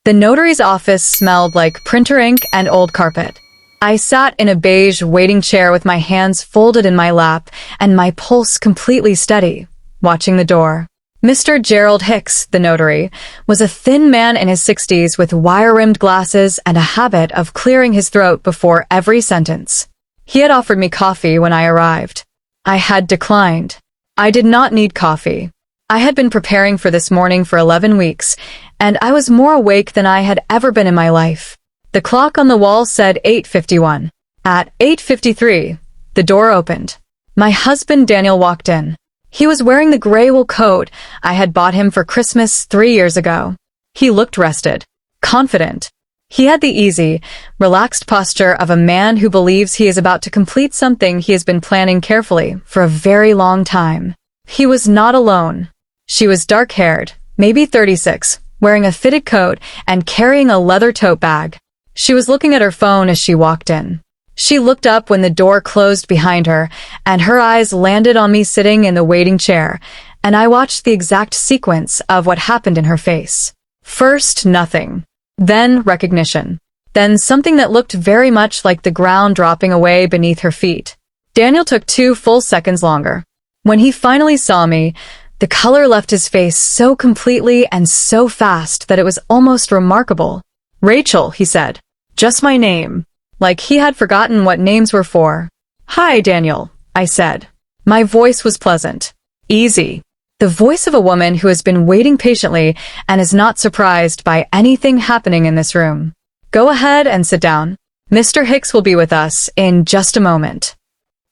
The notary's office smelled like printer ink and old carpet. I sat in a beige waiting chair with my hands folded in my lap and my pulse completely steady, watching the door. Mr. Gerald Hicks, the notary, was a thin man in his 60s with wire-rimmed glasses and a habit of clearing his throat before every sentence. He had offered me coffee when I arrived. I had declined. I did not need coffee. I had been preparing for this morning for 11 weeks, and I was more awake than I had ever been in my life. The clock on the wall said 8:51. At 8:53, the door opened. My husband Daniel walked in. He was wearing the gray wool coat I had bought him for Christmas 3 years ago. He looked rested, confident. He had the easy, relaxed posture of a man who believes he is about to complete something he has been planning carefully for a very long time. He was not alone. She was dark-haired, maybe 36, wearing a fitted coat and carrying a leather tote bag. She was looking at her phone as she walked in. She looked up when the door closed behind her, and her eyes landed on me sitting in the waiting chair, and I watched the exact sequence of what happened in her face. First, nothing. Then recognition. Then something that looked very much like the ground dropping away beneath her feet. Daniel took 2 full seconds longer. When he finally saw me, the color left his face so completely and so fast that it was almost remarkable. "Rachel," he said. "Just my name." Like he had forgotten what names were for. "Hi, Daniel," I said. My voice was pleasant. Easy. The voice of a woman who has been waiting patiently and is not surprised by anything happening in this room. "Go ahead and sit down. Mr. Hicks will be with us in just a moment."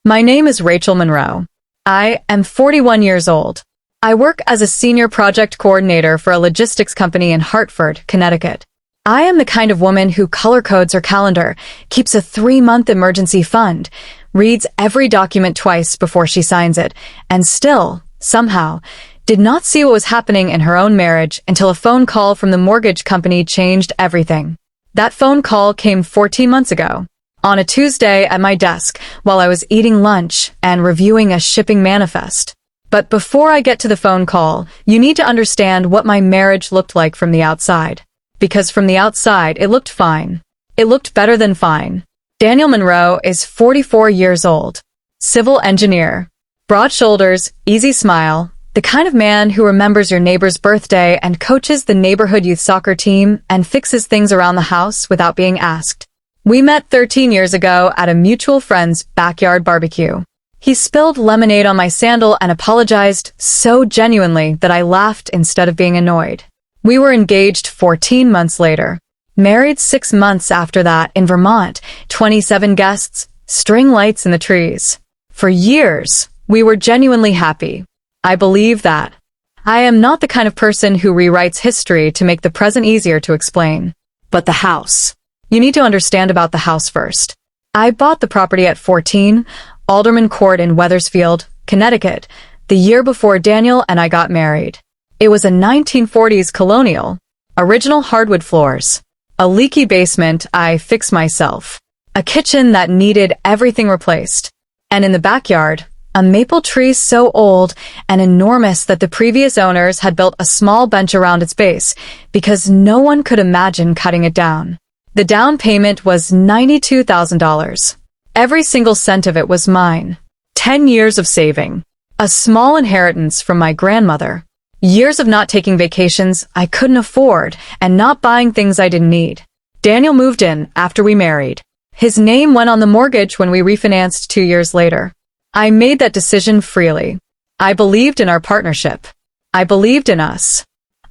My name is Rachel Monroe. I am 41 years old. I work as a senior project coordinator for a logistics company in Hartford, Connecticut. I am the kind of woman who color codes her calendar, keeps a 3-month emergency fund, reads every document twice before she signs it, and still, somehow, did not see what was happening in her own marriage until a phone call from the mortgage company changed everything. That phone call came 14 months ago, on a Tuesday at my desk while I was eating lunch and reviewing a shipping manifest. But before I get to the phone call, you need to understand what my marriage looked like from the outside. Because from the outside, it looked fine. It looked better than fine. Daniel Monroe is 44 years old. Civil engineer. Broad shoulders, easy smile, the kind of man who remembers your neighbor's birthday and coaches the neighborhood youth soccer team and fixes things around the house without being asked. We met 13 years ago at a mutual friend's backyard barbecue. He spilled lemonade on my sandal and apologized so genuinely that I laughed instead of being annoyed. We were engaged 14 months later. Married 6 months after that in Vermont, 27 guests, string lights in the trees. For years, we were genuinely happy. I believe that. I am not the kind of person who rewrites history to make the present easier to explain. But the house. You need to understand about the house first. I bought the property at 14, Alderman Court in Wethersfield, Connecticut, the year before Daniel and I got married. It was a 1940s colonial, original hardwood floors, a leaky basement I fixed myself, a kitchen that needed everything replaced, and in the backyard, a maple tree so old and enormous that the previous owners had built a small bench around its base because no one could imagine cutting it down. The down payment was $92,000. Every single cent of it was mine. 10 years of saving. A small inheritance from my grandmother. Years of not taking vacations I couldn't afford and not buying things I didn't need. Daniel moved in after we married. His name went on the mortgage when we refinanced 2 years later. I made that decision freely. I believed in our partnership. I believed in us.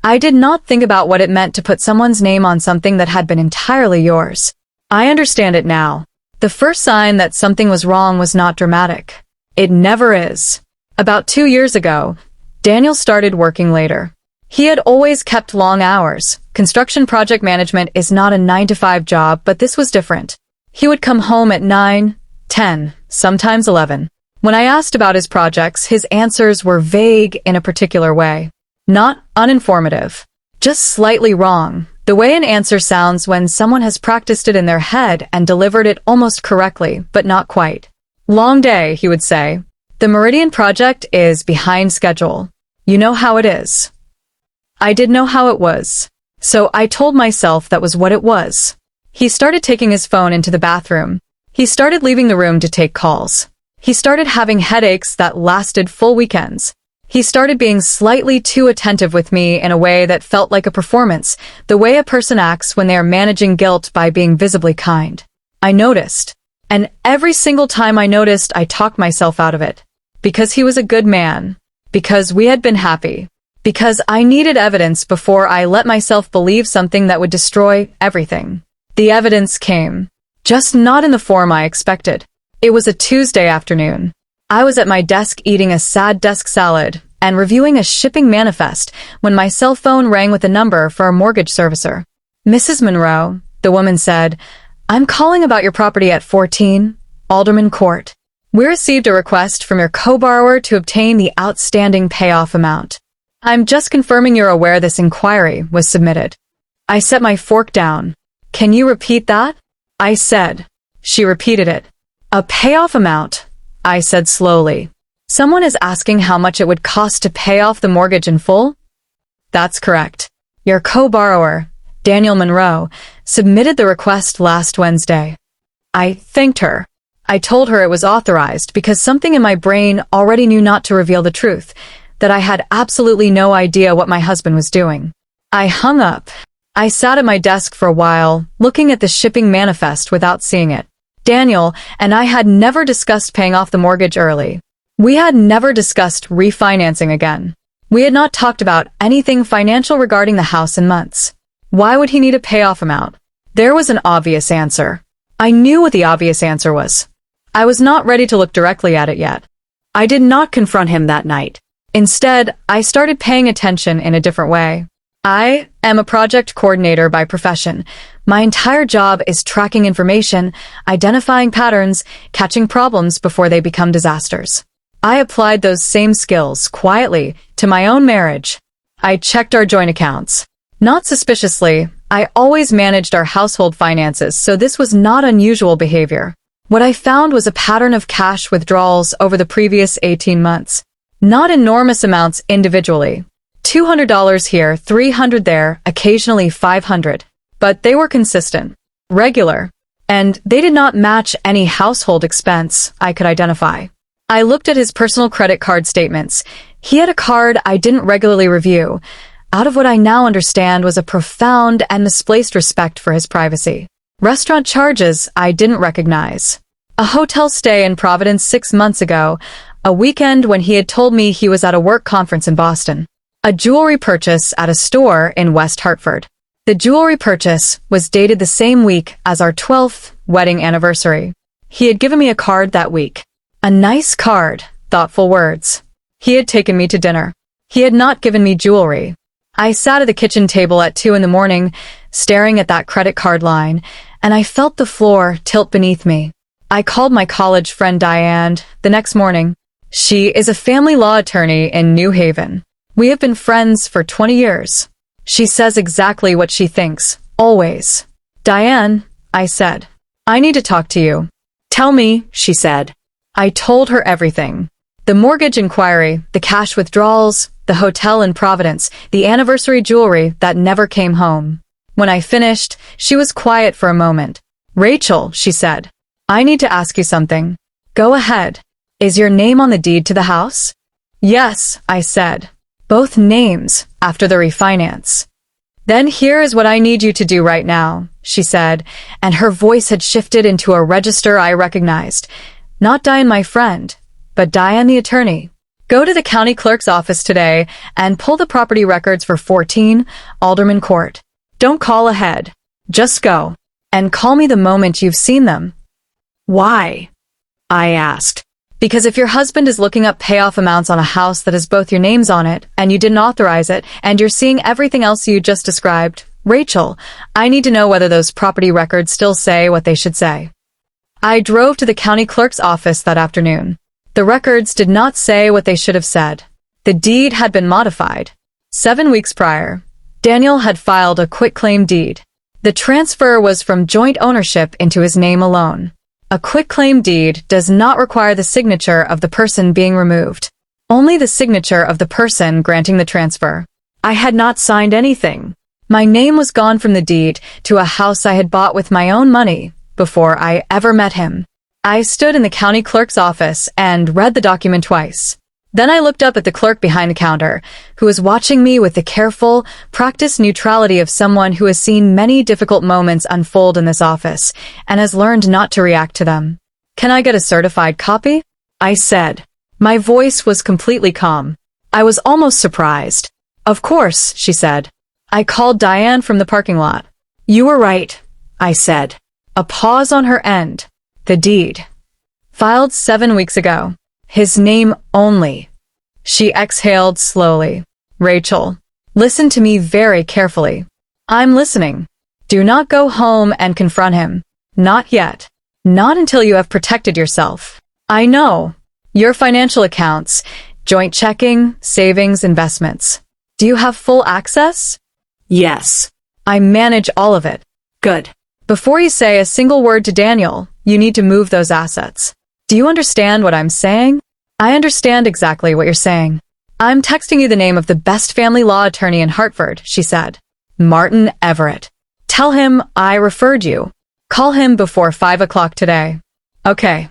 I did not think about what it meant to put someone's name on something that had been entirely yours. I understand it now. The first sign that something was wrong was not dramatic. It never is. About 2 years ago, Daniel started working later. He had always kept long hours. Construction project management is not a 9-to-5 job, but this was different. He would come home at 9, 10, sometimes 11. When I asked about his projects, his answers were vague in a particular way. Not uninformative, just slightly wrong, the way an answer sounds when someone has practiced it in their head and delivered it almost correctly, but not quite. "Long day," he would say. "The Meridian project is behind schedule. You know how it is." I did know how it was. So I told myself that was what it was. He started taking his phone into the bathroom. He started leaving the room to take calls. He started having headaches that lasted full weekends. He started being slightly too attentive with me in a way that felt like a performance, the way a person acts when they are managing guilt by being visibly kind. I noticed. And every single time I noticed, I talked myself out of it. Because he was a good man. Because we had been happy. Because I needed evidence before I let myself believe something that would destroy everything. The evidence came. Just not in the form I expected. It was a Tuesday afternoon. I was at my desk eating a sad desk salad and reviewing a shipping manifest when my cell phone rang with a number for a mortgage servicer. Mrs. Monroe, the woman said, "I'm calling about your property at 14 Alderman Court. We received a request from your co-borrower to obtain the outstanding payoff amount. I'm just confirming you're aware this inquiry was submitted." I set my fork down. "Can you repeat that?" I said. She repeated it. "A payoff amount," I said slowly. "Someone is asking how much it would cost to pay off the mortgage in full?" "That's correct. Your co-borrower, Daniel Monroe, submitted the request last Wednesday." I thanked her. I told her it was authorized because something in my brain already knew not to reveal the truth, that I had absolutely no idea what my husband was doing. I hung up. I sat at my desk for a while, looking at the shipping manifest without seeing it. Daniel and I had never discussed paying off the mortgage early. We had never discussed refinancing again. We had not talked about anything financial regarding the house in months. Why would he need a payoff amount? There was an obvious answer. I knew what the obvious answer was. I was not ready to look directly at it yet. I did not confront him that night. Instead, I started paying attention in a different way. I am a project coordinator by profession. My entire job is tracking information, identifying patterns, catching problems before they become disasters. I applied those same skills quietly to my own marriage. I checked our joint accounts. Not suspiciously, I always managed our household finances, so this was not unusual behavior. What I found was a pattern of cash withdrawals over the previous 18 months. Not enormous amounts individually. $200 here, $300 there, occasionally $500. But they were consistent, regular, and they did not match any household expense I could identify. I looked at his personal credit card statements. He had a card I didn't regularly review, out of what I now understand was a profound and misplaced respect for his privacy. Restaurant charges I didn't recognize. A hotel stay in Providence 6 months ago, a weekend when he had told me he was at a work conference in Boston. A jewelry purchase at a store in West Hartford. The jewelry purchase was dated the same week as our 12th wedding anniversary. He had given me a card that week. A nice card, thoughtful words. He had taken me to dinner. He had not given me jewelry. I sat at the kitchen table at 2 a.m, staring at that credit card line, and I felt the floor tilt beneath me. I called my college friend Diane the next morning. She is a family law attorney in New Haven. We have been friends for 20 years. She says exactly what she thinks, always. "Diane," I said, "I need to talk to you." "Tell me," she said. I told her everything. The mortgage inquiry, the cash withdrawals, the hotel in Providence, the anniversary jewelry that never came home. When I finished, she was quiet for a moment. "Rachel," she said, "I need to ask you something." "Go ahead. Is your name on the deed to the house?" "Yes," I said. "Both names after the refinance." "Then here is what I need you to do right now," she said, and her voice had shifted into a register I recognized. Not Diane, my friend, but Diane the attorney. "Go to the county clerk's office today and pull the property records for 14 Alderman Court. Don't call ahead. Just go. And call me the moment you've seen them." "Why?" I asked. "Because if your husband is looking up payoff amounts on a house that has both your names on it, and you didn't authorize it, and you're seeing everything else you just described, Rachel, I need to know whether those property records still say what they should say." I drove to the county clerk's office that afternoon. The records did not say what they should have said. The deed had been modified. 7 weeks prior, Daniel had filed a quitclaim deed. The transfer was from joint ownership into his name alone. A quitclaim deed does not require the signature of the person being removed, only the signature of the person granting the transfer. I had not signed anything. My name was gone from the deed to a house I had bought with my own money before I ever met him. I stood in the county clerk's office and read the document twice. Then I looked up at the clerk behind the counter, who was watching me with the careful, practiced neutrality of someone who has seen many difficult moments unfold in this office and has learned not to react to them. "Can I get a certified copy?" I said. My voice was completely calm. I was almost surprised. "Of course," she said. I called Diane from the parking lot. "You were right," I said. A pause on her end. "The deed. Filed 7 weeks ago. His name only." She exhaled slowly. "Rachel, listen to me very carefully." "I'm listening." "Do not go home and confront him. Not yet. Not until you have protected yourself. I know. Your financial accounts, joint checking, savings, investments. Do you have full access?" "Yes. I manage all of it." "Good. Before you say a single word to Daniel, you need to move those assets. Do you understand what I'm saying?" "I understand exactly what you're saying." "I'm texting you the name of the best family law attorney in Hartford," she said. "Martin Everett. Tell him I referred you. Call him before 5 o'clock today." "Okay."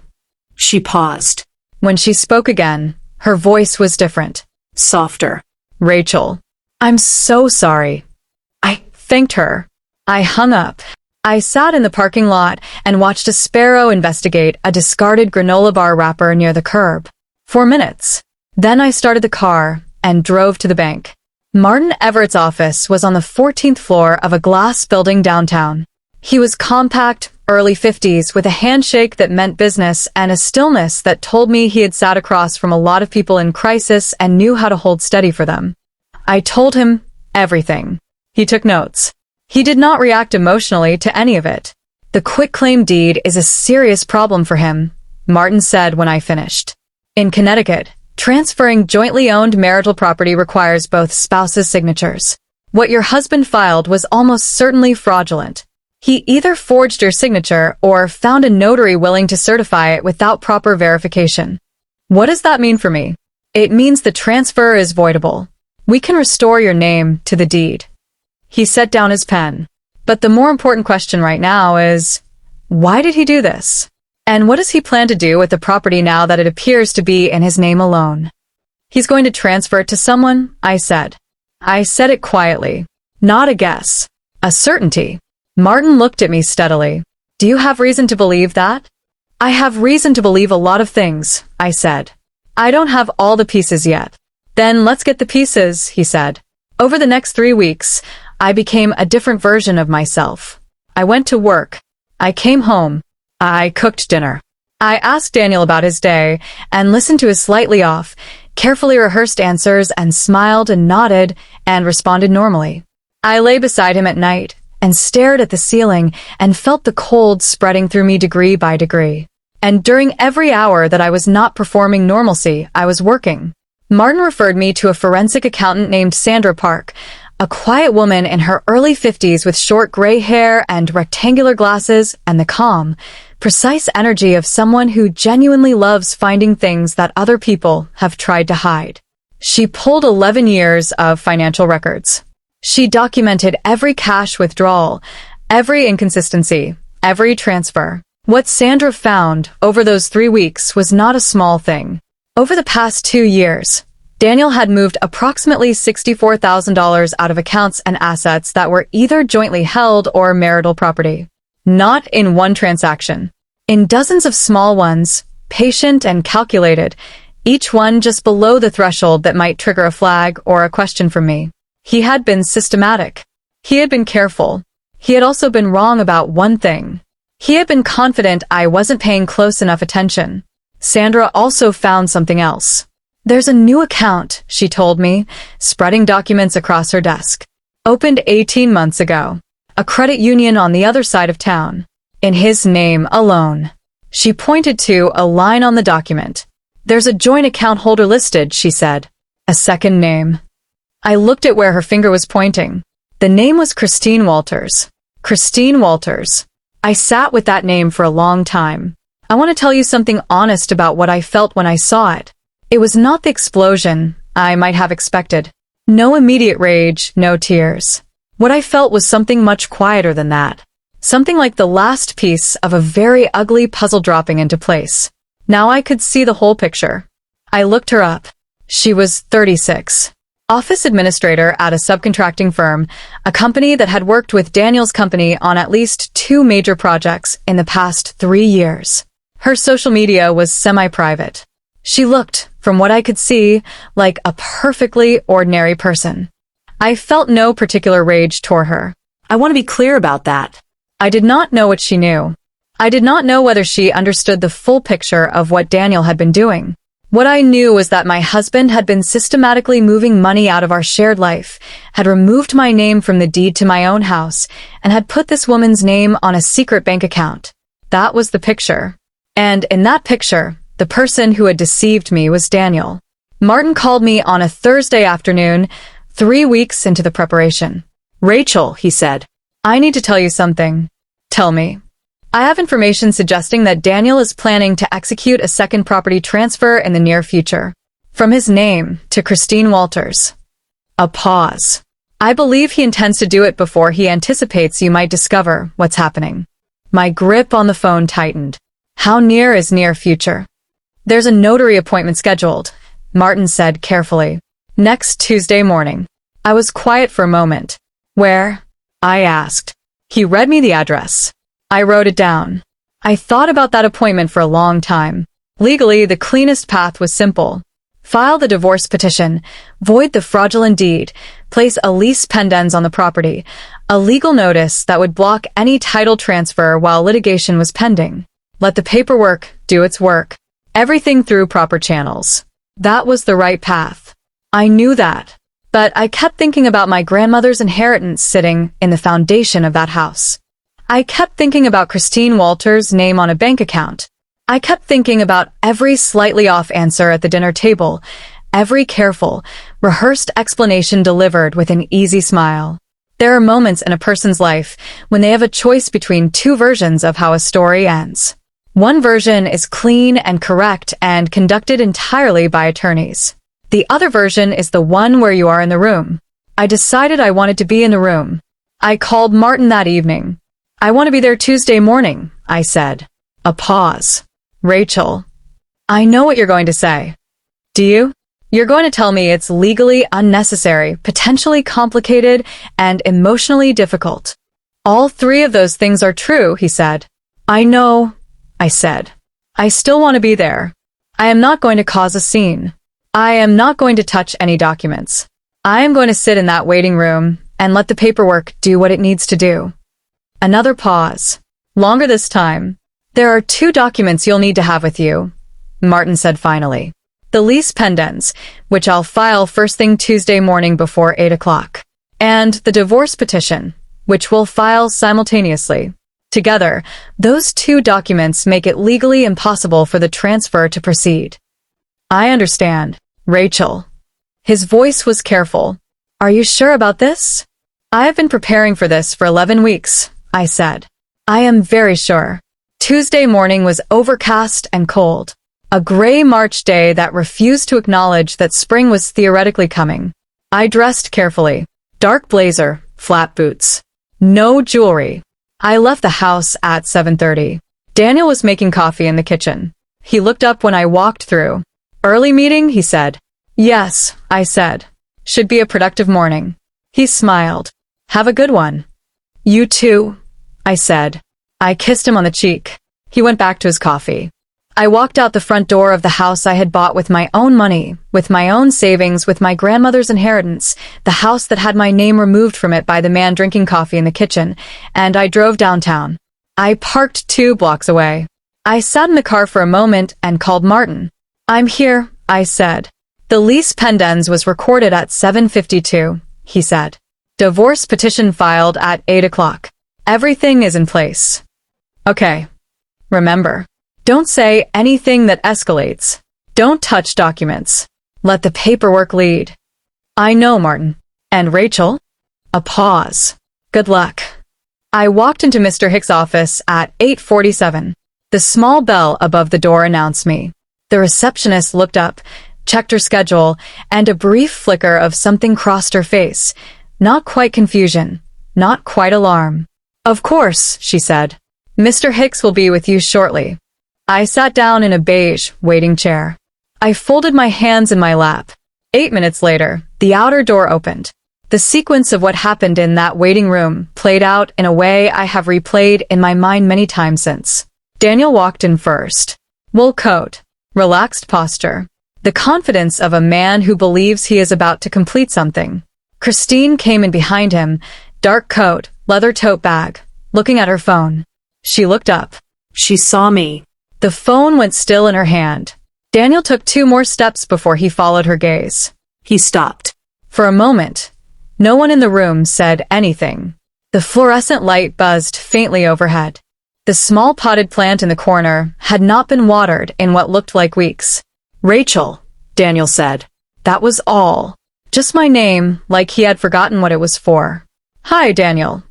She paused. When she spoke again, her voice was different. Softer. "Rachel, I'm so sorry." I thanked her. I hung up. I sat in the parking lot and watched a sparrow investigate a discarded granola bar wrapper near the curb. 4 minutes. Then I started the car and drove to the bank. Martin Everett's office was on the 14th floor of a glass building downtown. He was compact, early 50s, with a handshake that meant business and a stillness that told me he had sat across from a lot of people in crisis and knew how to hold steady for them. I told him everything. He took notes. He did not react emotionally to any of it. "The quitclaim deed is a serious problem for him," Martin said when I finished. "In Connecticut, transferring jointly owned marital property requires both spouses' signatures. What your husband filed was almost certainly fraudulent. He either forged your signature or found a notary willing to certify it without proper verification." "What does that mean for me?" "It means the transfer is voidable. We can restore your name to the deed." He set down his pen. "But the more important question right now is, why did he do this? And what does he plan to do with the property now that it appears to be in his name alone?" "He's going to transfer it to someone," I said. I said it quietly. Not a guess. A certainty. Martin looked at me steadily. "Do you have reason to believe that?" "I have reason to believe a lot of things," I said. "I don't have all the pieces yet." "Then let's get the pieces," he said. Over the next 3 weeks, I became a different version of myself. I went to work. I came home. I cooked dinner. I asked Daniel about his day and listened to his slightly off, carefully rehearsed answers and smiled and nodded and responded normally. I lay beside him at night and stared at the ceiling and felt the cold spreading through me degree by degree. And during every hour that I was not performing normalcy, I was working. Martin referred me to a forensic accountant named Sandra Park, a quiet woman in her early 50s with short gray hair and rectangular glasses and the calm, precise energy of someone who genuinely loves finding things that other people have tried to hide. She pulled 11 years of financial records. She documented every cash withdrawal, every inconsistency, every transfer. What Sandra found over those 3 weeks was not a small thing. Over the past 2 years, Daniel had moved approximately $64,000 out of accounts and assets that were either jointly held or marital property. Not in one transaction. In dozens of small ones, patient and calculated, each one just below the threshold that might trigger a flag or a question from me. He had been systematic. He had been careful. He had also been wrong about one thing. He had been confident I wasn't paying close enough attention. Sandra also found something else. "There's a new account," she told me, spreading documents across her desk. "Opened 18 months ago. A credit union on the other side of town. In his name alone." She pointed to a line on the document. "There's a joint account holder listed," she said. A second name. I looked at where her finger was pointing. The name was Christine Walters. Christine Walters. I sat with that name for a long time. I want to tell you something honest about what I felt when I saw it. It was not the explosion I might have expected. No immediate rage, no tears. What I felt was something much quieter than that. Something like the last piece of a very ugly puzzle dropping into place. Now I could see the whole picture. I looked her up. She was 36. Office administrator at a subcontracting firm, a company that had worked with Daniel's company on at least 2 major projects in the past 3 years. Her social media was semi-private. She looked, from what I could see, like a perfectly ordinary person. I felt no particular rage toward her. I want to be clear about that. I did not know what she knew. I did not know whether she understood the full picture of what Daniel had been doing. What I knew was that my husband had been systematically moving money out of our shared life, had removed my name from the deed to my own house, and had put this woman's name on a secret bank account. That was the picture. And in that picture, the person who had deceived me was Daniel. Martin called me on a Thursday afternoon, 3 weeks into the preparation. "Rachel," he said, "I need to tell you something." "Tell me." "I have information suggesting that Daniel is planning to execute a second property transfer in the near future. From his name to Christine Walters." A pause. "I believe he intends to do it before he anticipates you might discover what's happening." My grip on the phone tightened. How near is near future? "There's a notary appointment scheduled," Martin said carefully. "Next Tuesday morning." I was quiet for a moment. "Where?" I asked. He read me the address. I wrote it down. I thought about that appointment for a long time. Legally, the cleanest path was simple. File the divorce petition, void the fraudulent deed, place a lease pendens on the property, a legal notice that would block any title transfer while litigation was pending. Let the paperwork do its work. Everything through proper channels. That was the right path. I knew that. But I kept thinking about my grandmother's inheritance sitting in the foundation of that house. I kept thinking about Christine Walters' name on a bank account. I kept thinking about every slightly off answer at the dinner table, every careful, rehearsed explanation delivered with an easy smile. There are moments in a person's life when they have a choice between 2 versions of how a story ends. One version is clean and correct and conducted entirely by attorneys. The other version is the one where you are in the room. I decided I wanted to be in the room. I called Martin that evening. "I want to be there Tuesday morning," I said. A pause. "Rachel, I know what you're going to say." "Do you?" "You're going to tell me it's legally unnecessary, potentially complicated, and emotionally difficult." "All 3 of those things are true," he said. "I know," I said. "I still want to be there. I am not going to cause a scene. I am not going to touch any documents. I am going to sit in that waiting room and let the paperwork do what it needs to do." Another pause. Longer this time. "There are 2 documents you'll need to have with you," Martin said finally. "The lease pendens, which I'll file first thing Tuesday morning before 8 o'clock, and the divorce petition, which we'll file simultaneously. Together, those 2 documents make it legally impossible for the transfer to proceed." "I understand, Rachel." His voice was careful. "Are you sure about this?" "I have been preparing for this for 11 weeks, I said. "I am very sure." Tuesday morning was overcast and cold. A gray March day that refused to acknowledge that spring was theoretically coming. I dressed carefully. Dark blazer, flat boots. No jewelry. I left the house at 7:30. Daniel was making coffee in the kitchen. He looked up when I walked through. "Early meeting?" he said. "Yes," I said. "Should be a productive morning." He smiled. "Have a good one." "You too," I said. I kissed him on the cheek. He went back to his coffee. I walked out the front door of the house I had bought with my own money, with my own savings, with my grandmother's inheritance, the house that had my name removed from it by the man drinking coffee in the kitchen, and I drove downtown. I parked 2 blocks away. I sat in the car for a moment and called Martin. "I'm here," I said. "The lease pendens was recorded at 7:52, he said. "Divorce petition filed at 8 o'clock. Everything is in place." "Okay. Remember, don't say anything that escalates. Don't touch documents. Let the paperwork lead." "I know, Martin." "And Rachel?" A pause. "Good luck." I walked into Mr. Hicks' office at 8:47. The small bell above the door announced me. The receptionist looked up, checked her schedule, and a brief flicker of something crossed her face. Not quite confusion. Not quite alarm. Of course, she said. Mr. Hicks will be with you shortly. I sat down in a beige, waiting chair. I folded my hands in my lap. 8 minutes later, the outer door opened. The sequence of what happened in that waiting room played out in a way I have replayed in my mind many times since. Daniel walked in first. Wool coat, relaxed posture, the confidence of a man who believes he is about to complete something. Christine came in behind him, dark coat, leather tote bag, looking at her phone. She looked up. She saw me. The phone went still in her hand. Daniel took 2 more steps before he followed her gaze. He stopped. For a moment, no one in the room said anything. The fluorescent light buzzed faintly overhead. The small potted plant in the corner had not been watered in what looked like weeks. Rachel, Daniel said. That was all. Just my name, like he had forgotten what it was for. Hi, Daniel,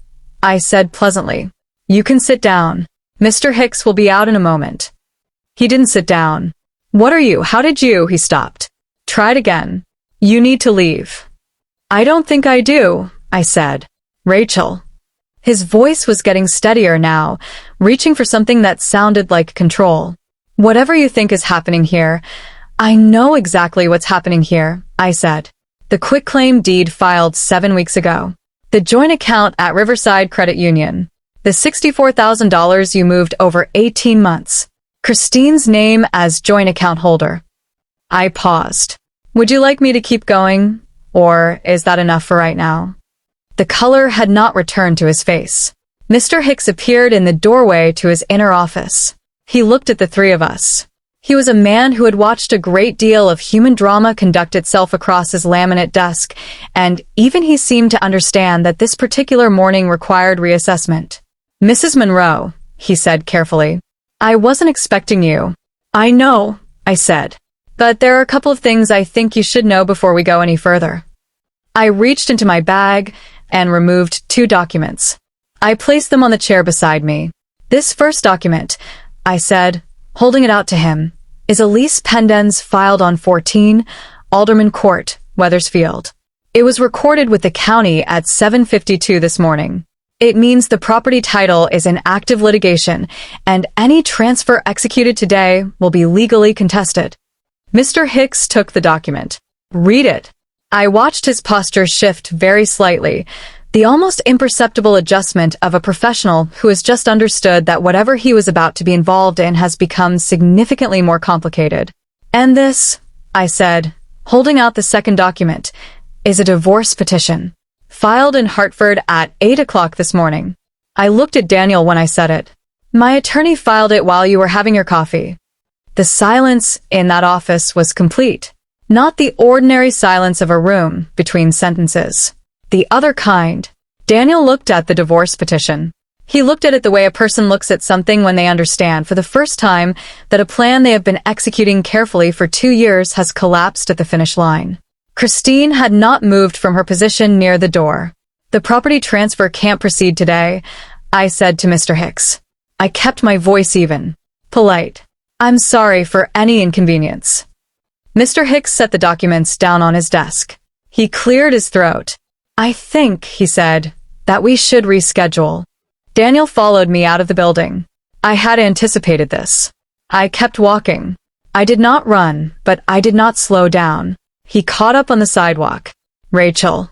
I said pleasantly. You can sit down. Mr. Hicks will be out in a moment. He didn't sit down. What are you? How did you? He stopped. Tried again. You need to leave. I don't think I do, I said. Rachel. His voice was getting steadier now, reaching for something that sounded like control. Whatever you think is happening here, I know exactly what's happening here, I said. The quitclaim deed filed 7 weeks ago. The joint account at Riverside Credit Union. The $64,000 you moved over 18 months. Christine's name as joint account holder. I paused. Would you like me to keep going, or is that enough for right now? The color had not returned to his face. Mr. Hicks appeared in the doorway to his inner office. He looked at the 3 of us. He was a man who had watched a great deal of human drama conduct itself across his laminate desk, and even he seemed to understand that this particular morning required reassessment. Mrs. Monroe, he said carefully. I wasn't expecting you. I know, I said. But there are a couple of things I think you should know before we go any further. I reached into my bag and removed 2 documents. I placed them on the chair beside me. This first document, I said, holding it out to him, is a lease pendens filed on 14 Alderman Court, Weathersfield. It was recorded with the county at 7:52 this morning. It means the property title is in active litigation, and any transfer executed today will be legally contested. Mr. Hicks took the document. Read it. I watched his posture shift very slightly, the almost imperceptible adjustment of a professional who has just understood that whatever he was about to be involved in has become significantly more complicated. And this, I said, holding out the second document, is a divorce petition. Filed in Hartford at 8 o'clock this morning. I looked at Daniel when I said it. My attorney filed it while you were having your coffee. The silence in that office was complete. Not the ordinary silence of a room between sentences. The other kind. Daniel looked at the divorce petition. He looked at it the way a person looks at something when they understand for the first time that a plan they have been executing carefully for 2 years has collapsed at the finish line. Christine had not moved from her position near the door. The property transfer can't proceed today, I said to Mr. Hicks. I kept my voice even. Polite. I'm sorry for any inconvenience. Mr. Hicks set the documents down on his desk. He cleared his throat. I think, he said, that we should reschedule. Daniel followed me out of the building. I had anticipated this. I kept walking. I did not run, but I did not slow down. He caught up on the sidewalk. Rachel.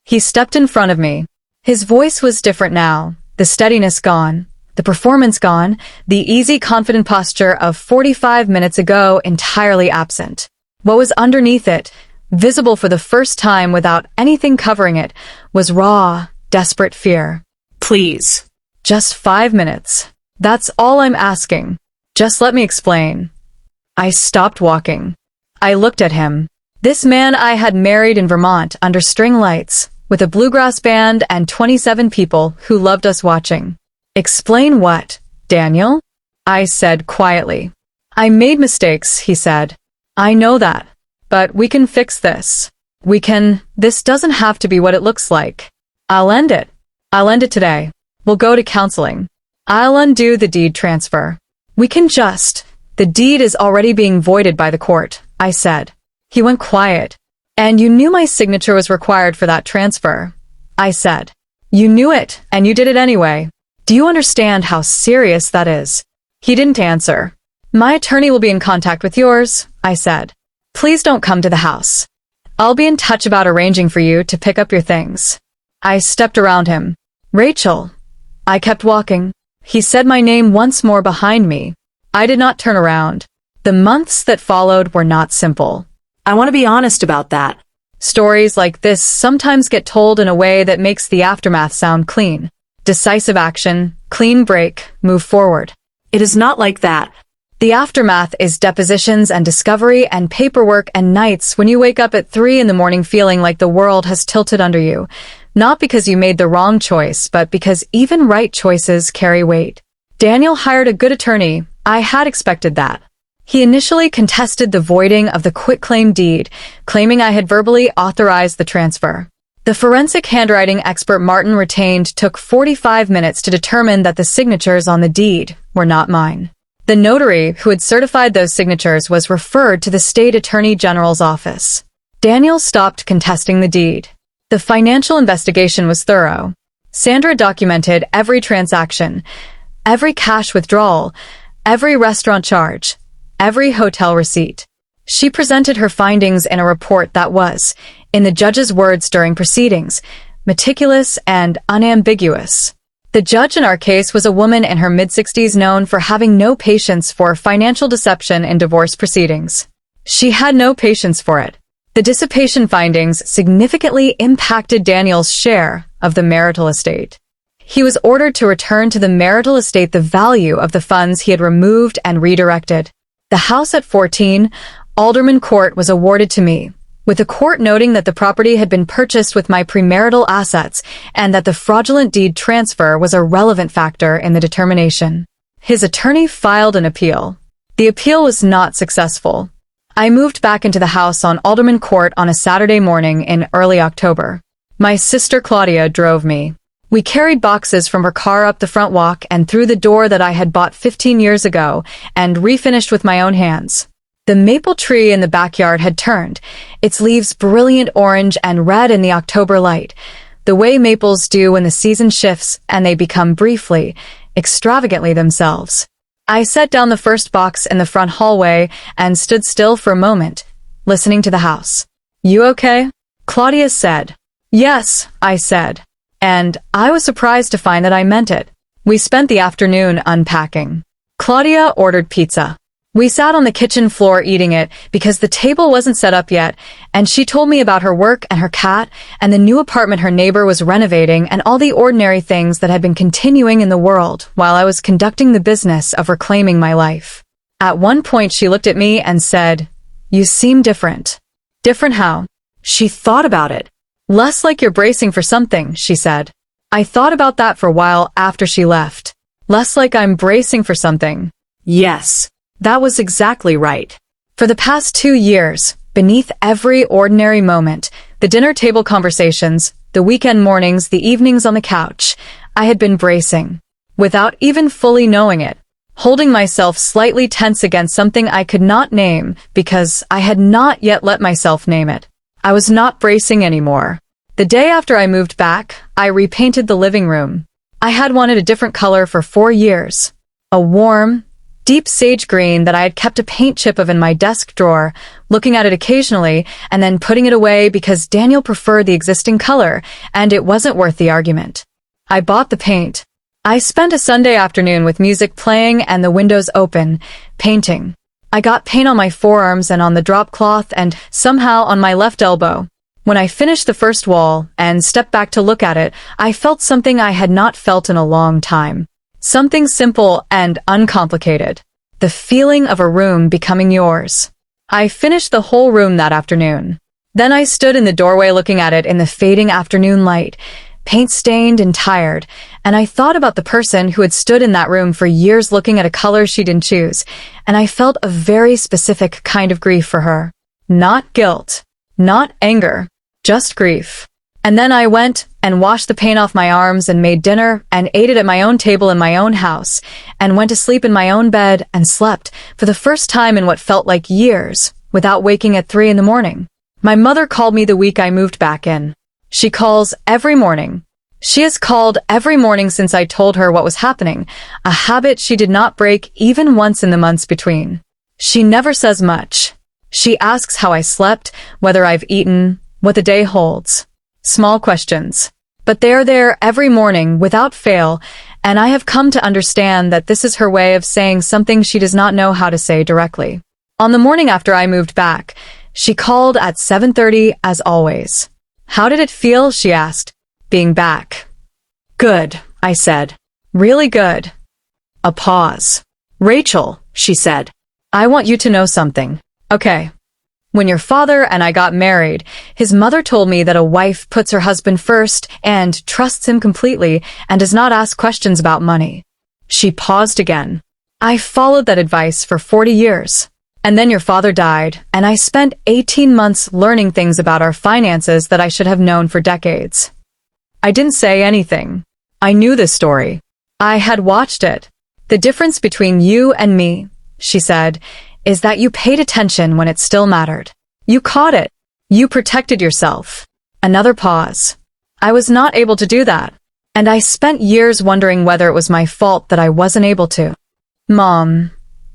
He stepped in front of me. His voice was different now, the steadiness gone, the performance gone, the easy, confident posture of 45 minutes ago entirely absent. What was underneath it, visible for the first time without anything covering it, was raw, desperate fear. Please. Just 5 minutes. That's all I'm asking. Just let me explain. I stopped walking. I looked at him. This man I had married in Vermont under string lights, with a bluegrass band and 27 people who loved us watching. Explain what, Daniel? I said quietly. I made mistakes, he said. I know that. But we can fix this. This doesn't have to be what it looks like. I'll end it. I'll end it today. We'll go to counseling. I'll undo the deed transfer. The deed is already being voided by the court, I said. He went quiet. And you knew my signature was required for that transfer, I said. You knew it, and you did it anyway. Do you understand how serious that is? He didn't answer. My attorney will be in contact with yours, I said. Please don't come to the house. I'll be in touch about arranging for you to pick up your things. I stepped around him. Rachel. I kept walking. He said my name once more behind me. I did not turn around. The months that followed were not simple. I want to be honest about that. Stories like this sometimes get told in a way that makes the aftermath sound clean. Decisive action, clean break, move forward. It is not like that. The aftermath is depositions and discovery and paperwork and nights when you wake up at 3 a.m. feeling like the world has tilted under you. Not because you made the wrong choice, but because even right choices carry weight. Daniel hired a good attorney. I had expected that. He initially contested the voiding of the quitclaim deed, claiming I had verbally authorized the transfer. The forensic handwriting expert Martin retained took 45 minutes to determine that the signatures on the deed were not mine. The notary who had certified those signatures was referred to the state attorney general's office. Daniel stopped contesting the deed. The financial investigation was thorough. Sandra documented every transaction, every cash withdrawal, every restaurant charge, every hotel receipt. She presented her findings in a report that was, in the judge's words during proceedings, meticulous and unambiguous. The judge in our case was a woman in her mid-60s known for having no patience for financial deception in divorce proceedings. She had no patience for it. The dissipation findings significantly impacted Daniel's share of the marital estate. He was ordered to return to the marital estate the value of the funds he had removed and redirected. The house at 14 Alderman Court was awarded to me, with the court noting that the property had been purchased with my premarital assets and that the fraudulent deed transfer was a relevant factor in the determination. His attorney filed an appeal. The appeal was not successful. I moved back into the house on Alderman Court on a Saturday morning in early October. My sister Claudia drove me. We carried boxes from her car up the front walk and through the door that I had bought 15 years ago and refinished with my own hands. The maple tree in the backyard had turned, its leaves brilliant orange and red in the October light, the way maples do when the season shifts and they become briefly, extravagantly themselves. I set down the first box in the front hallway and stood still for a moment, listening to the house. You okay? Claudia said. Yes, I said. And I was surprised to find that I meant it. We spent the afternoon unpacking. Claudia ordered pizza. We sat on the kitchen floor eating it because the table wasn't set up yet, and she told me about her work and her cat and the new apartment her neighbor was renovating and all the ordinary things that had been continuing in the world while I was conducting the business of reclaiming my life. At one point she looked at me and said, "You seem different." Different how? She thought about it. Less like you're bracing for something, she said. I thought about that for a while after she left. Less like I'm bracing for something. Yes. That was exactly right. For the past 2 years, beneath every ordinary moment, the dinner table conversations, the weekend mornings, the evenings on the couch, I had been bracing, without even fully knowing it, holding myself slightly tense against something I could not name because I had not yet let myself name it. I was not bracing anymore. The day after I moved back, I repainted the living room. I had wanted a different color for 4 years. A warm, deep sage green that I had kept a paint chip of in my desk drawer, looking at it occasionally and then putting it away because Daniel preferred the existing color and it wasn't worth the argument. I bought the paint. I spent a Sunday afternoon with music playing and the windows open, painting. I got paint on my forearms and on the drop cloth and somehow on my left elbow. When I finished the first wall and stepped back to look at it, I felt something I had not felt in a long time. Something simple and uncomplicated. The feeling of a room becoming yours. I finished the whole room that afternoon. Then I stood in the doorway looking at it in the fading afternoon light, paint-stained and tired, and I thought about the person who had stood in that room for years looking at a color she didn't choose, and I felt a very specific kind of grief for her. Not guilt. Not anger. Just grief. And then I went and washed the paint off my arms and made dinner and ate it at my own table in my own house and went to sleep in my own bed and slept for the first time in what felt like years without waking at 3 a.m. My mother called me the week I moved back in. She calls every morning. She has called every morning since I told her what was happening, a habit she did not break even once in the months between. She never says much. She asks how I slept, whether I've eaten, what the day holds. Small questions. But they are there every morning without fail, and I have come to understand that this is her way of saying something she does not know how to say directly. On the morning after I moved back, she called at 7:30 as always. How did it feel, she asked, being back? Good, I said. Really good. A pause. Rachel, she said, I want you to know something. Okay. When your father and I got married, his mother told me that a wife puts her husband first and trusts him completely and does not ask questions about money. She paused again. I followed that advice for 40 years. And then your father died, and I spent 18 months learning things about our finances that I should have known for decades. I didn't say anything. I knew this story. I had watched it. The difference between you and me, she said, is that you paid attention when it still mattered. You caught it. You protected yourself. Another pause. I was not able to do that, and I spent years wondering whether it was my fault that I wasn't able to. Mom,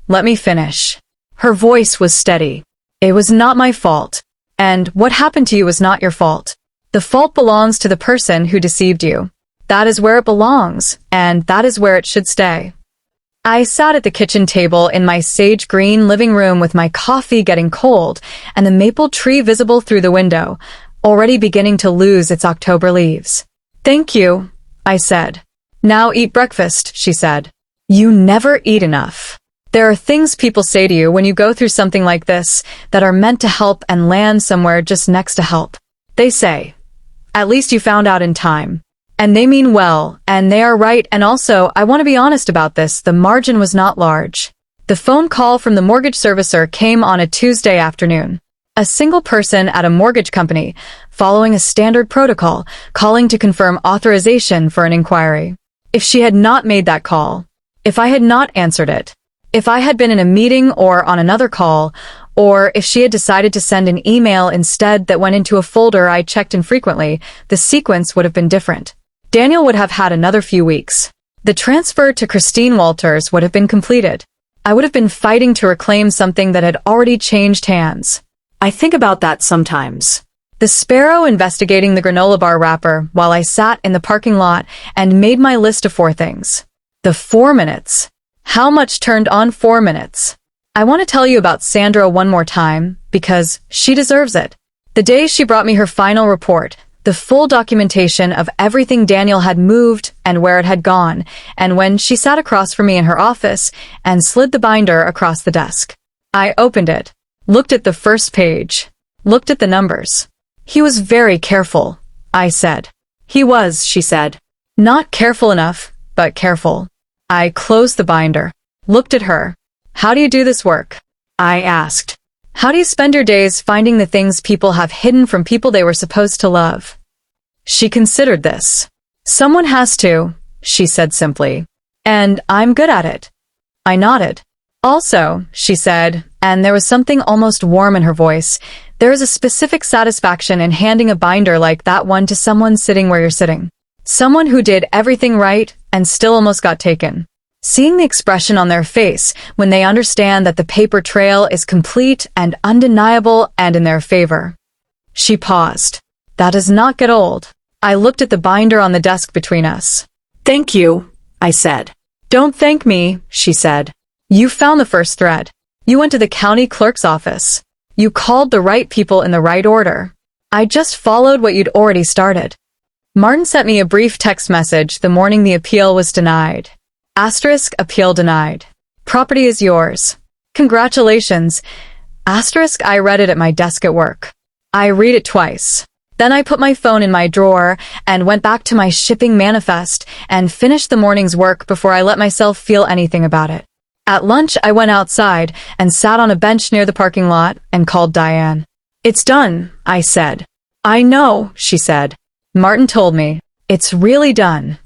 let me finish. Her voice was steady. It was not my fault, and what happened to you was not your fault. The fault belongs to the person who deceived you. That is where it belongs, and that is where it should stay. I sat at the kitchen table in my sage green living room with my coffee getting cold and the maple tree visible through the window, already beginning to lose its October leaves. Thank you, I said. Now eat breakfast, she said. You never eat enough. There are things people say to you when you go through something like this that are meant to help and land somewhere just next to help. They say, at least you found out in time. And they mean well, and they are right, and also, I want to be honest about this, the margin was not large. The phone call from the mortgage servicer came on a Tuesday afternoon. A single person at a mortgage company, following a standard protocol, calling to confirm authorization for an inquiry. If she had not made that call, if I had not answered it, if I had been in a meeting or on another call, or if she had decided to send an email instead that went into a folder I checked infrequently, the sequence would have been different. Daniel would have had another few weeks. The transfer to Christine Walters would have been completed. I would have been fighting to reclaim something that had already changed hands. I think about that sometimes. The sparrow investigating the granola bar wrapper while I sat in the parking lot and made my list of 4 things. The 4 minutes. How much turned on 4 minutes? I want to tell you about Sandra one more time, because she deserves it. The day she brought me her final report, the full documentation of everything Daniel had moved and where it had gone, and when she sat across from me in her office and slid the binder across the desk. I opened it, looked at the first page, looked at the numbers. He was very careful, I said. He was, she said. Not careful enough, but careful. I closed the binder, looked at her. How do you do this work? I asked. How do you spend your days finding the things people have hidden from people they were supposed to love? She considered this. Someone has to, she said simply. And I'm good at it. I nodded. Also, she said, and there was something almost warm in her voice, there is a specific satisfaction in handing a binder like that one to someone sitting where you're sitting. Someone who did everything right and still almost got taken. Seeing the expression on their face when they understand that the paper trail is complete and undeniable and in their favor. She paused. That does not get old. I looked at the binder on the desk between us. Thank you, I said. Don't thank me, she said. You found the first thread. You went to the county clerk's office. You called the right people in the right order. I just followed what you'd already started. Martin sent me a brief text message the morning the appeal was denied. Asterisk appeal denied. Property is yours. Congratulations. Asterisk I read it at my desk at work. I read it twice. Then I put my phone in my drawer and went back to my shipping manifest and finished the morning's work before I let myself feel anything about it. At lunch, I went outside and sat on a bench near the parking lot and called Diane. It's done, I said. I know, she said. Martin told me. It's really done.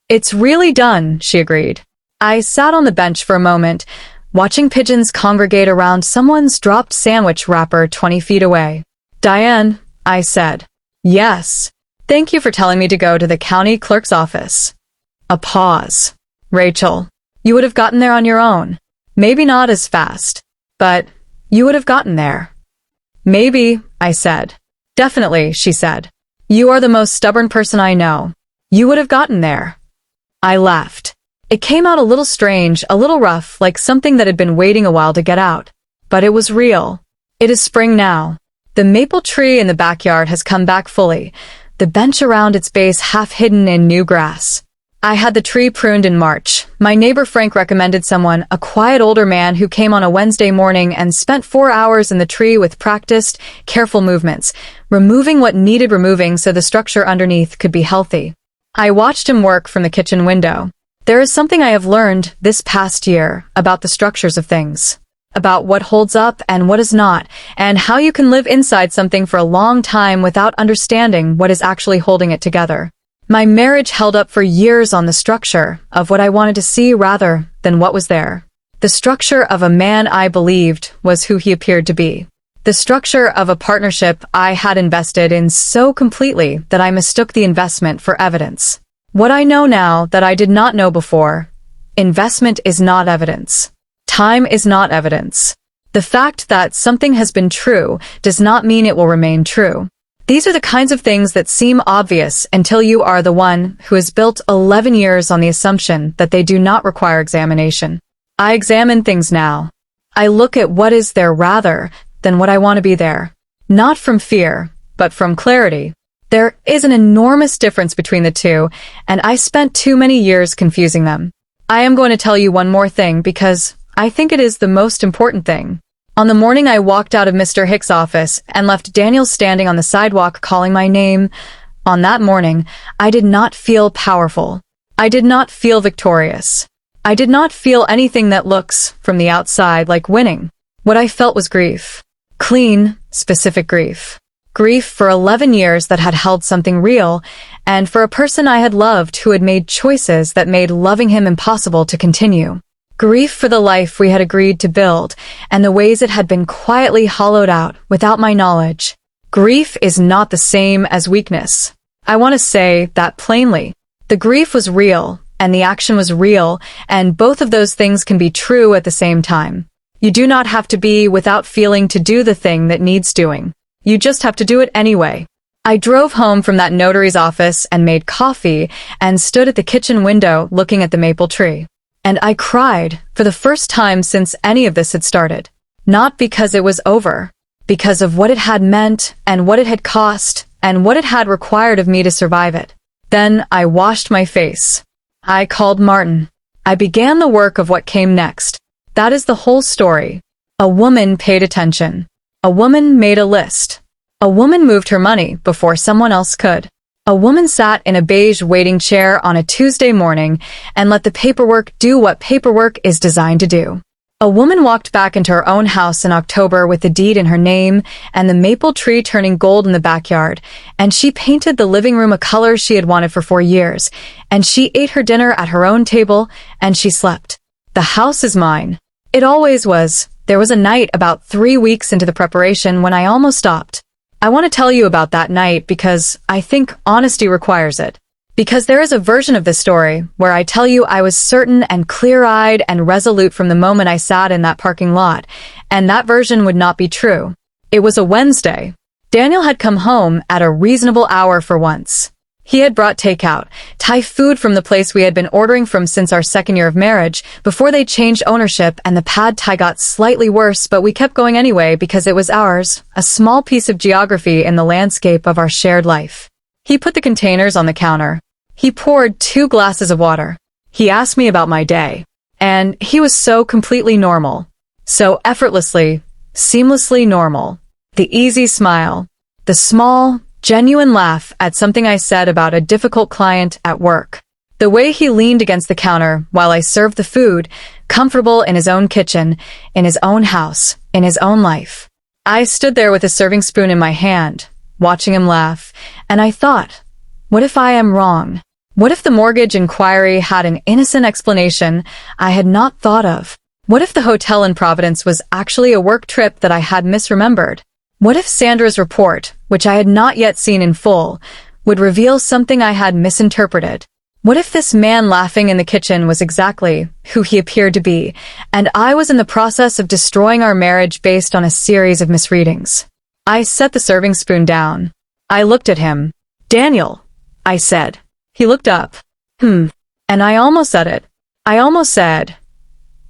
It's really done, she agreed. I sat on the bench for a moment, watching pigeons congregate around someone's dropped sandwich wrapper 20 feet away. Diane, I said. Yes. Thank you for telling me to go to the county clerk's office. A pause. Rachel, you would have gotten there on your own. Maybe not as fast, but you would have gotten there. Maybe, I said. Definitely, she said. You are the most stubborn person I know. You would have gotten there. I laughed. It came out a little strange, a little rough, like something that had been waiting a while to get out. But it was real. It is spring now. The maple tree in the backyard has come back fully, the bench around its base half hidden in new grass. I had the tree pruned in March. My neighbor Frank recommended someone, a quiet older man who came on a Wednesday morning and spent 4 hours in the tree with practiced, careful movements, removing what needed removing so the structure underneath could be healthy. I watched him work from the kitchen window. There is something I have learned this past year about the structures of things, about what holds up and what is not, and how you can live inside something for a long time without understanding what is actually holding it together. My marriage held up for years on the structure of what I wanted to see rather than what was there. The structure of a man I believed was who he appeared to be. The structure of a partnership I had invested in so completely that I mistook the investment for evidence. What I know now that I did not know before: investment is not evidence. Time is not evidence. The fact that something has been true does not mean it will remain true. These are the kinds of things that seem obvious until you are the one who has built 11 years on the assumption that they do not require examination. I examine things now. I look at what is there rather than what I want to be there. Not from fear, but from clarity. There is an enormous difference between the two, and I spent too many years confusing them. I am going to tell you one more thing because I think it is the most important thing. On the morning I walked out of Mr. Hicks' office and left Daniel standing on the sidewalk calling my name, on that morning, I did not feel powerful. I did not feel victorious. I did not feel anything that looks, from the outside, like winning. What I felt was grief. Clean, specific grief. Grief for 11 years that had held something real, and for a person I had loved who had made choices that made loving him impossible to continue. Grief for the life we had agreed to build, and the ways it had been quietly hollowed out without my knowledge. Grief is not the same as weakness. I want to say that plainly. The grief was real, and the action was real, and both of those things can be true at the same time. You do not have to be without feeling to do the thing that needs doing. You just have to do it anyway. I drove home from that notary's office and made coffee and stood at the kitchen window looking at the maple tree. And I cried for the first time since any of this had started. Not because it was over, because of what it had meant and what it had cost and what it had required of me to survive it. Then I washed my face. I called Martin. I began the work of what came next. That is the whole story. A woman paid attention. A woman made a list. A woman moved her money before someone else could. A woman sat in a beige waiting chair on a Tuesday morning and let the paperwork do what paperwork is designed to do. A woman walked back into her own house in October with the deed in her name and the maple tree turning gold in the backyard, and she painted the living room a color she had wanted for 4 years, and she ate her dinner at her own table, and she slept. The house is mine. It always was. There was a night about 3 weeks into the preparation when I almost stopped. I want to tell you about that night because I think honesty requires it. Because there is a version of this story where I tell you I was certain and clear-eyed and resolute from the moment I sat in that parking lot, and that version would not be true. It was a Wednesday. Daniel had come home at a reasonable hour for once. He had brought takeout, Thai food from the place we had been ordering from since our 2nd year of marriage, before they changed ownership and the pad Thai got slightly worse, but we kept going anyway because it was ours, a small piece of geography in the landscape of our shared life. He put the containers on the counter. He poured 2 glasses of water. He asked me about my day. And he was so completely normal. So effortlessly, seamlessly normal. The easy smile. The small, genuine laugh at something I said about a difficult client at work. The way he leaned against the counter while I served the food, comfortable in his own kitchen, in his own house, in his own life. I stood there with a serving spoon in my hand, watching him laugh, and I thought, what if I am wrong? What if the mortgage inquiry had an innocent explanation I had not thought of? What if the hotel in Providence was actually a work trip that I had misremembered? What if Sandra's report, which I had not yet seen in full, would reveal something I had misinterpreted. What if this man laughing in the kitchen was exactly who he appeared to be, and I was in the process of destroying our marriage based on a series of misreadings? I set the serving spoon down. I looked at him. "Daniel," I said. He looked up. And I almost said it. I almost said,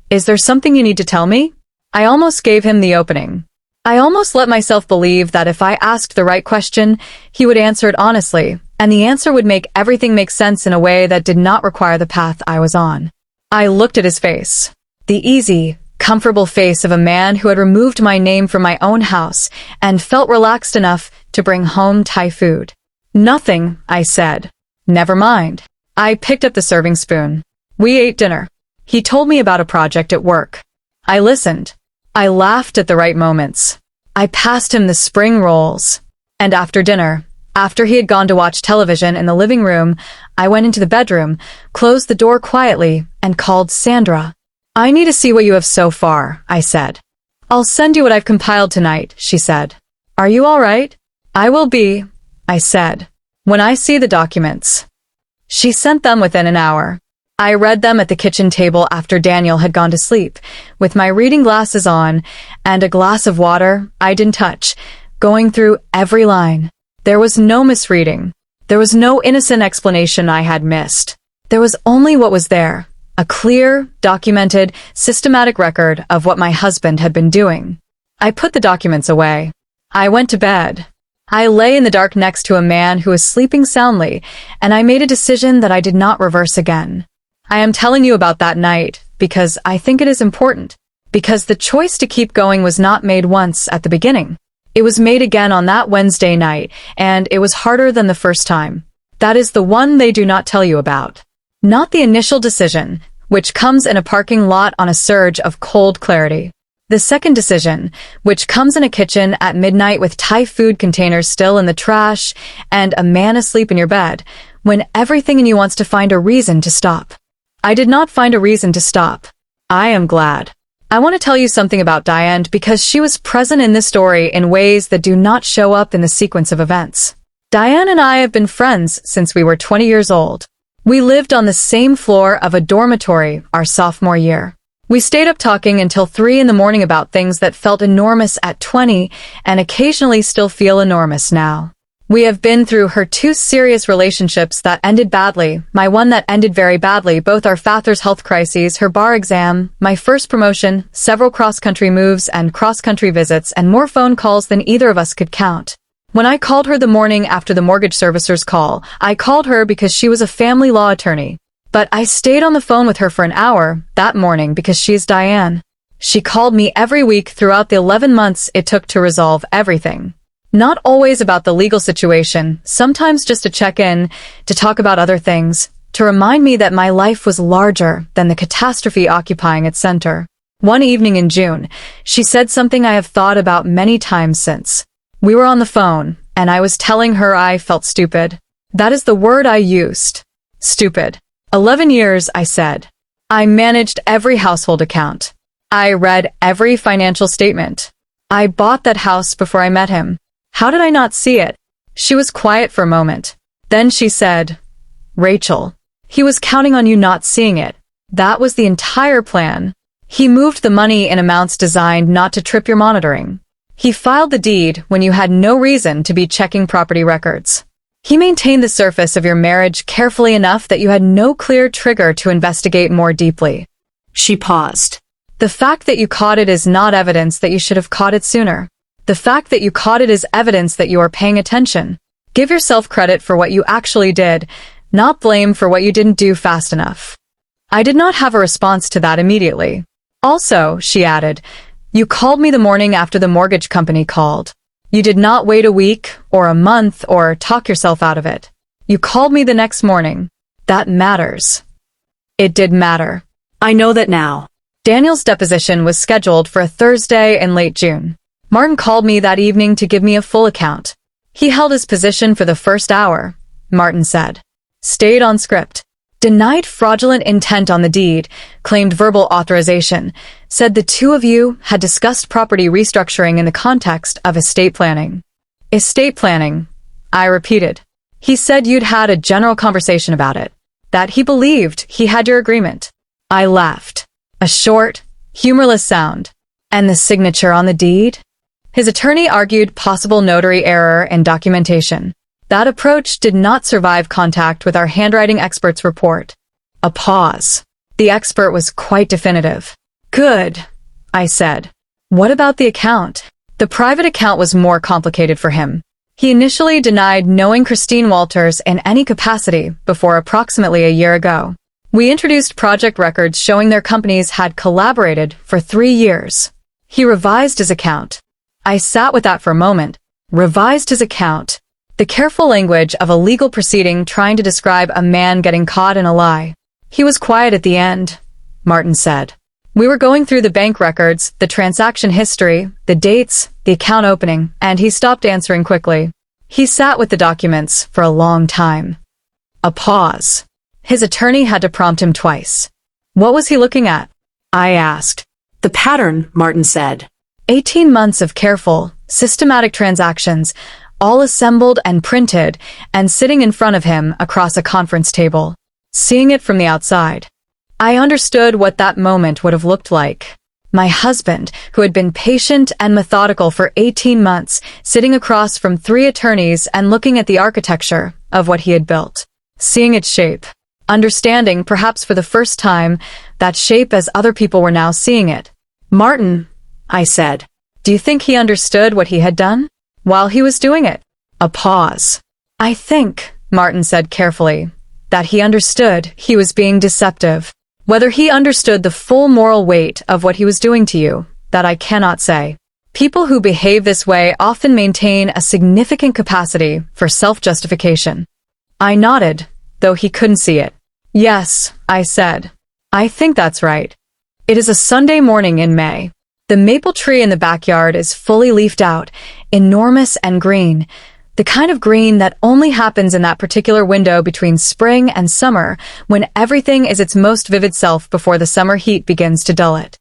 "Is there something you need to tell me?" I almost gave him the opening. I almost let myself believe that if I asked the right question, he would answer it honestly, and the answer would make everything make sense in a way that did not require the path I was on. I looked at his face. The easy, comfortable face of a man who had removed my name from my own house and felt relaxed enough to bring home Thai food. "Nothing," I said. "Never mind." I picked up the serving spoon. We ate dinner. He told me about a project at work. I listened. I laughed at the right moments. I passed him the spring rolls. And after dinner, after he had gone to watch television in the living room, I went into the bedroom, closed the door quietly, and called Sandra. "I need to see what you have so far," I said. "I'll send you what I've compiled tonight," she said. "Are you all right?" "I will be," I said, "when I see the documents." She sent them within an hour. I read them at the kitchen table after Daniel had gone to sleep, with my reading glasses on and a glass of water I didn't touch, going through every line. There was no misreading. There was no innocent explanation I had missed. There was only what was there, a clear, documented, systematic record of what my husband had been doing. I put the documents away. I went to bed. I lay in the dark next to a man who was sleeping soundly, and I made a decision that I did not reverse again. I am telling you about that night because I think it is important, because the choice to keep going was not made once at the beginning. It was made again on that Wednesday night, and it was harder than the first time. That is the one they do not tell you about. Not the initial decision, which comes in a parking lot on a surge of cold clarity. The second decision, which comes in a kitchen at midnight with Thai food containers still in the trash and a man asleep in your bed, when everything in you wants to find a reason to stop. I did not find a reason to stop. I am glad. I want to tell you something about Diane because she was present in this story in ways that do not show up in the sequence of events. Diane and I have been friends since we were 20 years old. We lived on the same floor of a dormitory our sophomore year. We stayed up talking until 3 in the morning about things that felt enormous at 20 and occasionally still feel enormous now. We have been through her 2 serious relationships that ended badly, my one that ended very badly, both our father's health crises, her bar exam, my first promotion, several cross-country moves and cross-country visits, and more phone calls than either of us could count. When I called her the morning after the mortgage servicer's call, I called her because she was a family law attorney. But I stayed on the phone with her for an hour that morning because she is Diane. She called me every week throughout the 11 months it took to resolve everything. Not always about the legal situation, sometimes just to check in, to talk about other things, to remind me that my life was larger than the catastrophe occupying its center. One evening in June, she said something I have thought about many times since. We were on the phone, and I was telling her I felt stupid. That is the word I used. Stupid. 11 years, I said. I managed every household account. I read every financial statement. I bought that house before I met him. How did I not see it? She was quiet for a moment. Then she said, "Rachel, he was counting on you not seeing it. That was the entire plan. He moved the money in amounts designed not to trip your monitoring. He filed the deed when you had no reason to be checking property records. He maintained the surface of your marriage carefully enough that you had no clear trigger to investigate more deeply." She paused. "The fact that you caught it is not evidence that you should have caught it sooner. The fact that you caught it is evidence that you are paying attention. Give yourself credit for what you actually did, not blame for what you didn't do fast enough." I did not have a response to that immediately. "Also," she added, "you called me the morning after the mortgage company called. You did not wait a week or a month or talk yourself out of it. You called me the next morning. That matters." It did matter. I know that now. Daniel's deposition was scheduled for a Thursday in late June. Martin called me that evening to give me a full account. He held his position for the first hour, Martin said. Stayed on script. Denied fraudulent intent on the deed, claimed verbal authorization, said the two of you had discussed property restructuring in the context of estate planning. Estate planning, I repeated. He said you'd had a general conversation about it, that he believed he had your agreement. I laughed. A short, humorless sound. And the signature on the deed? His attorney argued possible notary error in documentation. That approach did not survive contact with our handwriting expert's report. A pause. The expert was quite definitive. Good, I said. What about the account? The private account was more complicated for him. He initially denied knowing Christine Walters in any capacity before approximately a year ago. We introduced project records showing their companies had collaborated for 3 years. He revised his account. I sat with that for a moment. Revised his account. The careful language of a legal proceeding trying to describe a man getting caught in a lie. He was quiet at the end, Martin said. We were going through the bank records, the transaction history, the dates, the account opening, and he stopped answering quickly. He sat with the documents for a long time. A pause. His attorney had to prompt him twice. What was he looking at? I asked. The pattern, Martin said. 18 months of careful, systematic transactions, all assembled and printed, and sitting in front of him across a conference table. Seeing it from the outside. I understood what that moment would have looked like. My husband, who had been patient and methodical for 18 months, sitting across from 3 attorneys and looking at the architecture of what he had built. Seeing its shape. Understanding, perhaps for the first time, that shape as other people were now seeing it. Martin, I said, do you think he understood what he had done? While he was doing it. A pause. I think, Martin said carefully, that he understood he was being deceptive. Whether he understood the full moral weight of what he was doing to you, that I cannot say. People who behave this way often maintain a significant capacity for self-justification. I nodded, though he couldn't see it. Yes, I said. I think that's right. It is a Sunday morning in May. The maple tree in the backyard is fully leafed out, enormous and green. The kind of green that only happens in that particular window between spring and summer, when everything is its most vivid self before the summer heat begins to dull it.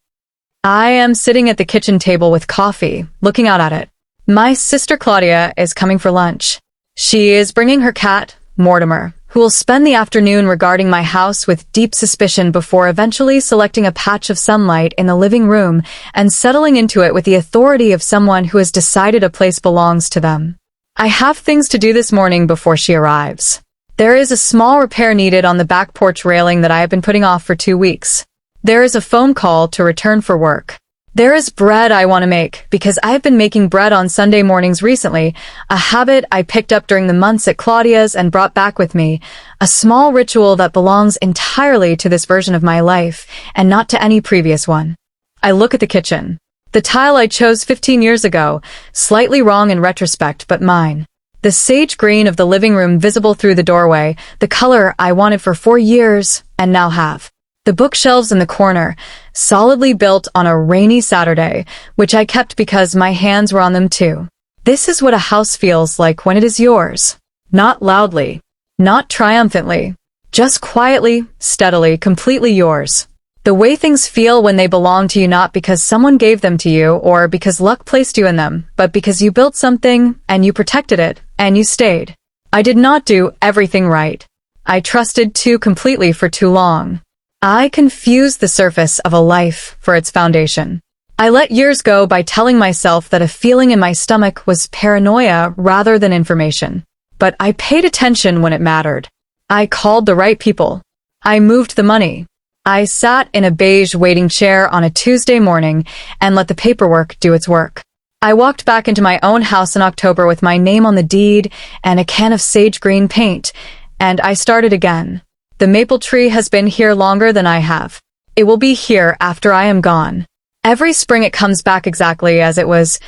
I am sitting at the kitchen table with coffee, looking out at it. My sister Claudia is coming for lunch. She is bringing her cat, Mortimer, who will spend the afternoon regarding my house with deep suspicion before eventually selecting a patch of sunlight in the living room and settling into it with the authority of someone who has decided a place belongs to them. I have things to do this morning before she arrives. There is a small repair needed on the back porch railing that I have been putting off for 2 weeks. There is a phone call to return for work. There is bread I want to make, because I have been making bread on Sunday mornings recently, a habit I picked up during the months at Claudia's and brought back with me, a small ritual that belongs entirely to this version of my life, and not to any previous one. I look at the kitchen. The tile I chose 15 years ago, slightly wrong in retrospect, but mine. The sage green of the living room visible through the doorway, the color I wanted for 4 years, and now have. The bookshelves in the corner, solidly built on a rainy Saturday, which I kept because my hands were on them too. This is what a house feels like when it is yours. Not loudly, not triumphantly, just quietly, steadily, completely yours. The way things feel when they belong to you, not because someone gave them to you or because luck placed you in them, but because you built something and you protected it and you stayed. I did not do everything right. I trusted too completely for too long. I confused the surface of a life for its foundation. I let years go by telling myself that a feeling in my stomach was paranoia rather than information. But I paid attention when it mattered. I called the right people. I moved the money. I sat in a beige waiting chair on a Tuesday morning and let the paperwork do its work. I walked back into my own house in October with my name on the deed and a can of sage green paint, and I started again. The maple tree has been here longer than I have. It will be here after I am gone. Every spring it comes back exactly as it was,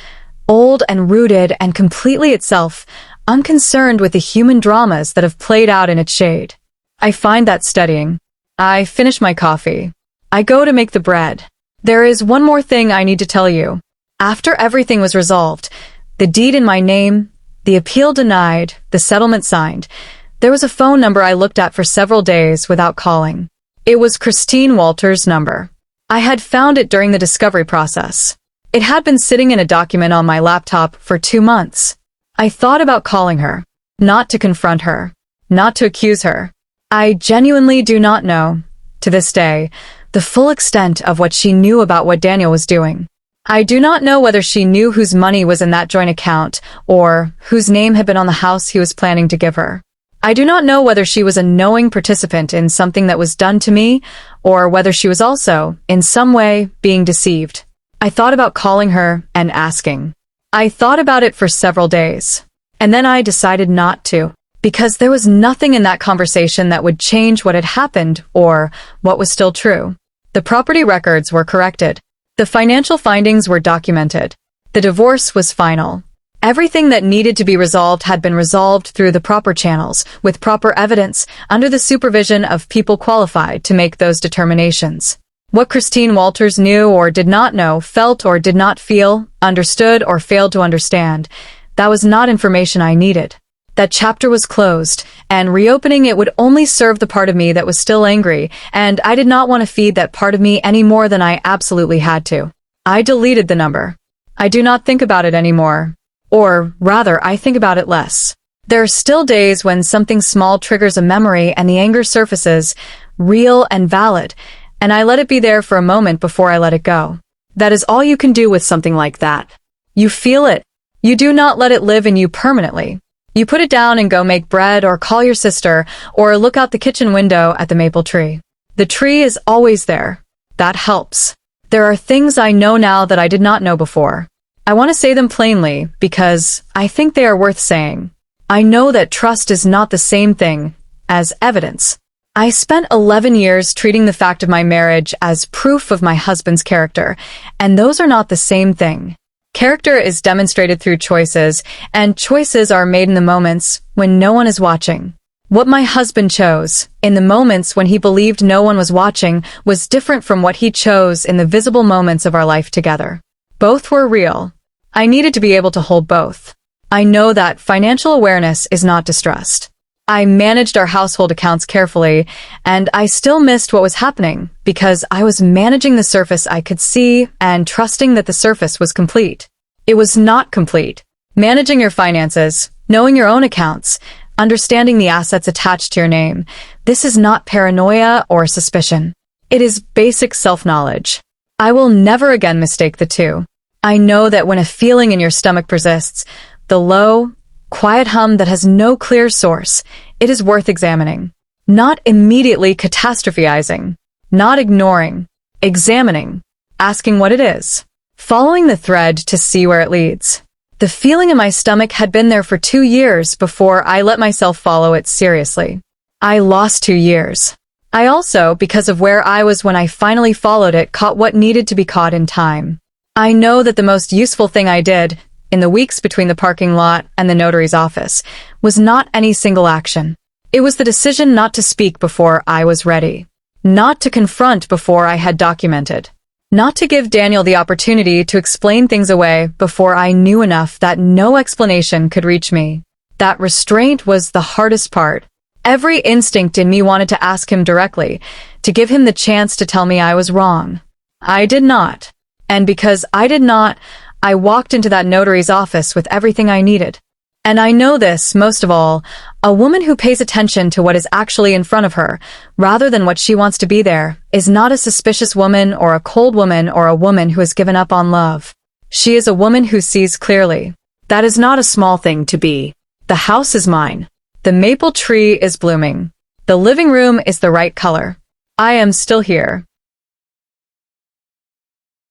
old and rooted and completely itself, unconcerned with the human dramas that have played out in its shade. I find that steadying. I finish my coffee. I go to make the bread. There is one more thing I need to tell you. After everything was resolved, the deed in my name, the appeal denied, the settlement signed, there was a phone number I looked at for several days without calling. It was Christine Walters' number. I had found it during the discovery process. It had been sitting in a document on my laptop for 2 months. I thought about calling her. Not to confront her. Not to accuse her. I genuinely do not know, to this day, the full extent of what she knew about what Daniel was doing. I do not know whether she knew whose money was in that joint account, or whose name had been on the house he was planning to give her. I do not know whether she was a knowing participant in something that was done to me, or whether she was also, in some way, being deceived. I thought about calling her and asking. I thought about it for several days. And then I decided not to, because there was nothing in that conversation that would change what had happened or what was still true. The property records were corrected. The financial findings were documented. The divorce was final. Everything that needed to be resolved had been resolved through the proper channels, with proper evidence, under the supervision of people qualified to make those determinations. What Christine Walters knew or did not know, felt or did not feel, understood or failed to understand, that was not information I needed. That chapter was closed, and reopening it would only serve the part of me that was still angry, and I did not want to feed that part of me any more than I absolutely had to. I deleted the number. I do not think about it anymore. Or, rather, I think about it less. There are still days when something small triggers a memory and the anger surfaces, real and valid, and I let it be there for a moment before I let it go. That is all you can do with something like that. You feel it. You do not let it live in you permanently. You put it down and go make bread or call your sister or look out the kitchen window at the maple tree. The tree is always there. That helps. There are things I know now that I did not know before. I want to say them plainly because I think they are worth saying. I know that trust is not the same thing as evidence. I spent 11 years treating the fact of my marriage as proof of my husband's character, and those are not the same thing. Character is demonstrated through choices, and choices are made in the moments when no one is watching. What my husband chose, in the moments when he believed no one was watching, was different from what he chose in the visible moments of our life together. Both were real. I needed to be able to hold both. I know that financial awareness is not distrust. I managed our household accounts carefully, and I still missed what was happening because I was managing the surface I could see and trusting that the surface was complete. It was not complete. Managing your finances, knowing your own accounts, understanding the assets attached to your name, this is not paranoia or suspicion. It is basic self-knowledge. I will never again mistake the two. I know that when a feeling in your stomach persists, the low, quiet hum that has no clear source, it is worth examining. Not immediately catastrophizing. Not ignoring. Examining. Asking what it is. Following the thread to see where it leads. The feeling in my stomach had been there for 2 years before I let myself follow it seriously. I lost 2 years. I also, because of where I was when I finally followed it, caught what needed to be caught in time. I know that the most useful thing I did, in the weeks between the parking lot and the notary's office, was not any single action. It was the decision not to speak before I was ready. Not to confront before I had documented. Not to give Daniel the opportunity to explain things away before I knew enough that no explanation could reach me. That restraint was the hardest part. Every instinct in me wanted to ask him directly, to give him the chance to tell me I was wrong. I did not. And because I did not, I walked into that notary's office with everything I needed. And I know this, most of all, a woman who pays attention to what is actually in front of her, rather than what she wants to be there, is not a suspicious woman or a cold woman or a woman who has given up on love. She is a woman who sees clearly. That is not a small thing to be. The house is mine. The maple tree is blooming. The living room is the right color. I am still here.